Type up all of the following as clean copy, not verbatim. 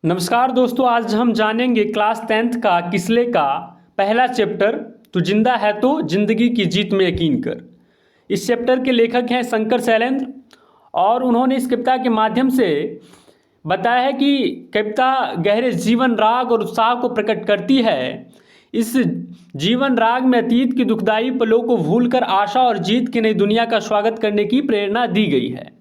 नमस्कार दोस्तों, आज हम जानेंगे क्लास 10th का किसले का पहला चैप्टर तू जिंदा है तो जिंदगी की जीत में यकीन कर। इस चैप्टर के लेखक हैं शंकर शैलेंद्र और उन्होंने इस कविता के माध्यम से बताया है कि कविता गहरे जीवन राग और उत्साह को प्रकट करती है। इस जीवन राग में अतीत की दुखदाई पलों को भूलकर आशा और जीत की नई दुनिया का स्वागत करने की प्रेरणा दी गई है।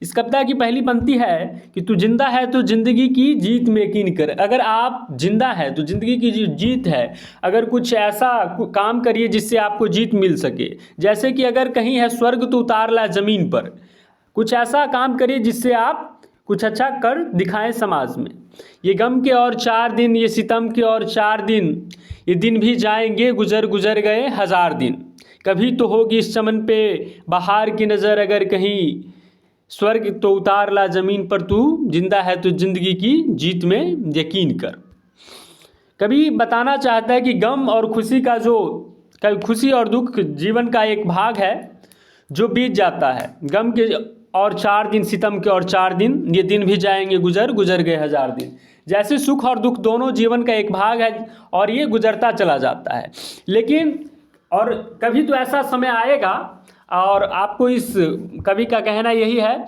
इस कविता की पहली पंक्ति है कि तू जिंदा है तो जिंदगी की जीत में यकीन कर। अगर आप जिंदा है तो जिंदगी की जीत है। अगर कुछ ऐसा काम करिए जिससे आपको जीत मिल सके, जैसे कि अगर कहीं है स्वर्ग तो उतार ला जमीन पर। कुछ ऐसा काम करिए जिससे आप कुछ अच्छा कर दिखाएं समाज में। ये गम के और 4 दिन, ये सितम के और 4 दिन, ये दिन भी जाएंगे गुजर गुजर गए 1000 दिन। कभी तो होगी इस चमन पे बहार की नज़र, अगर कहीं स्वर्ग तो उतार ला जमीन पर। तू जिंदा है तो जिंदगी की जीत में यकीन कर। कभी बताना चाहता है कि गम और खुशी का खुशी और दुख जीवन का एक भाग है जो बीत जाता है। गम के और 4 दिन, सितम के और 4 दिन, ये दिन भी जाएंगे गुजर गुजर गए 1000 दिन। जैसे सुख और दुख दोनों जीवन का एक भाग है और ये गुजरता चला जाता है। लेकिन और कभी तो ऐसा समय आएगा, और आपको इस कवि का कहना यही है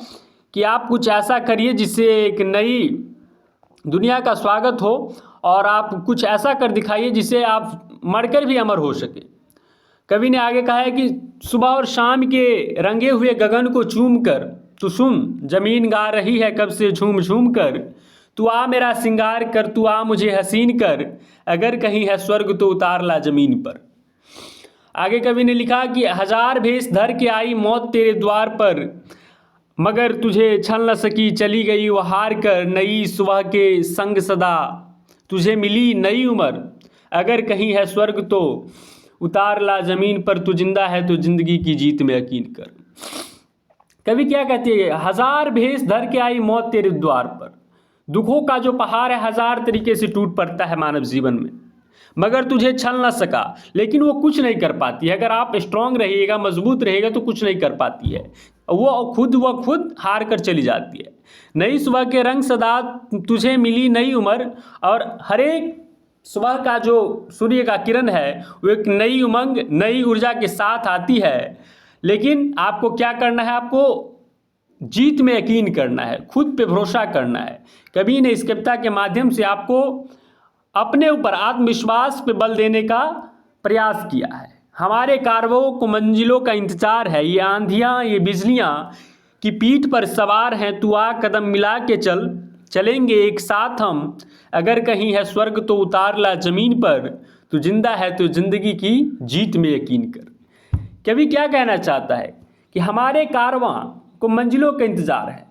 कि आप कुछ ऐसा करिए जिससे एक नई दुनिया का स्वागत हो, और आप कुछ ऐसा कर दिखाइए जिससे आप मरकर भी अमर हो सके। कवि ने आगे कहा है कि सुबह और शाम के रंगे हुए गगन को चूम कर तू सुन, जमीन गा रही है कब से झूम झूम कर। तू आ मेरा सिंगार कर, तू आ मुझे हसीन कर, अगर कहीं है स्वर्ग तो उतार ला जमीन पर। आगे कवि ने लिखा कि 1000 भेष धर के आई मौत तेरे द्वार पर, मगर तुझे छल न सकी चली गई वो हार कर। नई सुबह के संग सदा तुझे मिली नई उम्र, अगर कहीं है स्वर्ग तो उतार ला जमीन पर। तू जिंदा है तो जिंदगी की जीत में यकीन कर। कवि क्या कहती है? 1000 भेष धर के आई मौत तेरे द्वार पर। दुखों का जो पहाड़ है 1000 तरीके से टूट पड़ता है मानव जीवन में, मगर तुझे छल ना सका, लेकिन वो कुछ नहीं कर पाती है। अगर आप स्ट्रांग रहिएगा, मजबूत रहेगा तो कुछ नहीं कर पाती है। वो खुद हार कर चली जाती है। नई सुबह के रंग सदा तुझे मिली नई उम्र, और हर एक सुबह का जो सूर्य का किरण है वो एक नई उमंग, नई ऊर्जा के साथ आती है। लेकिन आपको क्या करना है? आपको जीत में यकीन करना है, खुद पे भरोसा करना है। कवि ने इस कविता के माध्यम से आपको अपने ऊपर आत्मविश्वास पे बल देने का प्रयास किया है। हमारे कारवों को मंजिलों का इंतजार है, ये आंधियाँ ये बिजलियाँ की पीठ पर सवार हैं। तू आ कदम मिला के चल, चलेंगे एक साथ हम, अगर कहीं है स्वर्ग तो उतार ला जमीन पर। तू जिंदा है तो जिंदगी की जीत में यकीन कर। कवि क्या कहना चाहता है कि हमारे कारवां को मंजिलों का इंतजार है।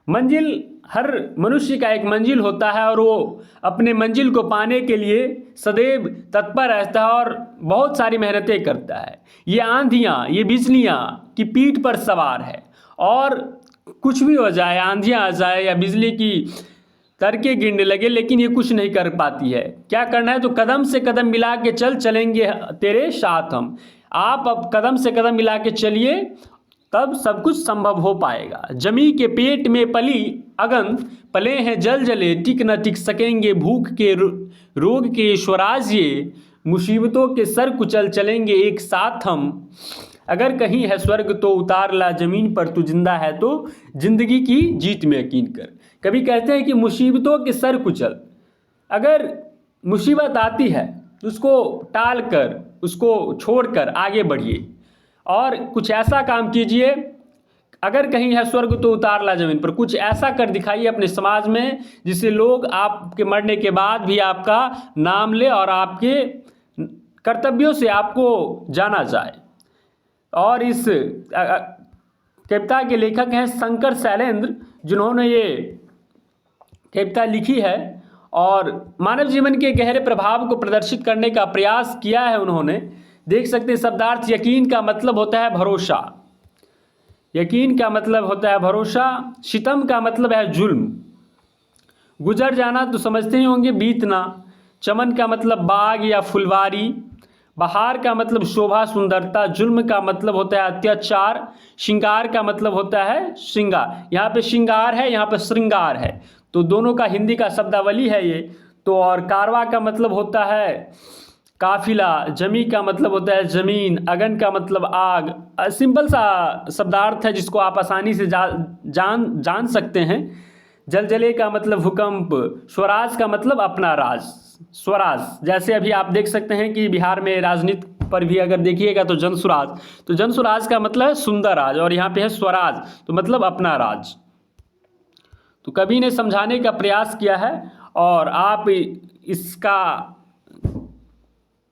मंजिल, हर मनुष्य का एक मंजिल होता है और वो अपने मंजिल को पाने के लिए सदैव तत्पर रहता है और बहुत सारी मेहनतें करता है। ये आंधियाँ ये बिजलियाँ की पीठ पर सवार है, और कुछ भी हो जाए, आंधियाँ आ जाए या बिजली की तरके गिरने लगे, लेकिन ये कुछ नहीं कर पाती है। क्या करना है? तो कदम से कदम मिला के चलेंगे तेरे साथ हम। आप अब कदम से कदम मिला के चलिए, तब सब कुछ संभव हो पाएगा। जमी के पेट में पली अगन, पले हैं जल जले, टिक न टिक सकेंगे भूख के रोग के स्वराज ये। मुसीबतों के सर कुचल चलेंगे एक साथ हम, अगर कहीं है स्वर्ग तो उतार ला जमीन पर। तू जिंदा है तो जिंदगी की जीत में यकीन कर। कभी कहते हैं कि मुसीबतों के सर कुचल, अगर मुसीबत आती है तो उसको टाल कर, उसको छोड़कर आगे बढ़िए और कुछ ऐसा काम कीजिए। अगर कहीं है स्वर्ग तो उतार ला जमीन पर। कुछ ऐसा कर दिखाइए अपने समाज में जिससे लोग आपके मरने के बाद भी आपका नाम ले और आपके कर्तव्यों से आपको जाना जाए। और इस कविता के लेखक हैं शंकर शैलेंद्र, जिन्होंने ये कविता लिखी है और मानव जीवन के गहरे प्रभाव को प्रदर्शित करने का प्रयास किया है उन्होंने। देख सकते हैं शब्दार्थ यकीन का मतलब होता है भरोसा। यकीन का मतलब होता है भरोसा। सितम का मतलब है जुल्म। गुजर जाना तो समझते ही होंगे, बीतना। चमन का मतलब बाग या फुलवारी। बहार का मतलब शोभा सुंदरता। जुल्म का मतलब होता है अत्याचार। श्रृंगार का मतलब होता है श्रृंगार। यहाँ पे श्रृंगार है, यहाँ पे श्रृंगार है। तो दोनों का हिंदी का शब्दावली है ये। तो और कारवा का मतलब होता है काफिला, जमी का मतलब होता है ज़मीन, अगन का मतलब आग। सिंपल सा शब्दार्थ है जिसको आप आसानी से जान सकते हैं। जलजले का मतलब भूकंप, स्वराज का मतलब अपना राज, स्वराज। जैसे अभी आप देख सकते हैं कि बिहार में राजनीति पर भी अगर देखिएगा तो जनसुराज, तो जनसुराज का मतलब है सुंदर राज, और यहाँ पे है स्वराज तो मतलब अपना राज। तो कवि ने समझाने का प्रयास किया है, और आप इसका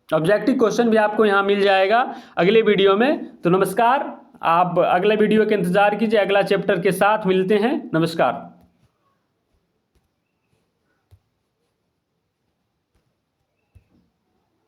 ऑब्जेक्टिव क्वेश्चन भी आपको यहाँ मिल जाएगा अगले वीडियो में। तो नमस्कार, आप अगले वीडियो के इंतज़ार कीजिए, अगला चैप्टर के साथ मिलते हैं। नमस्कार।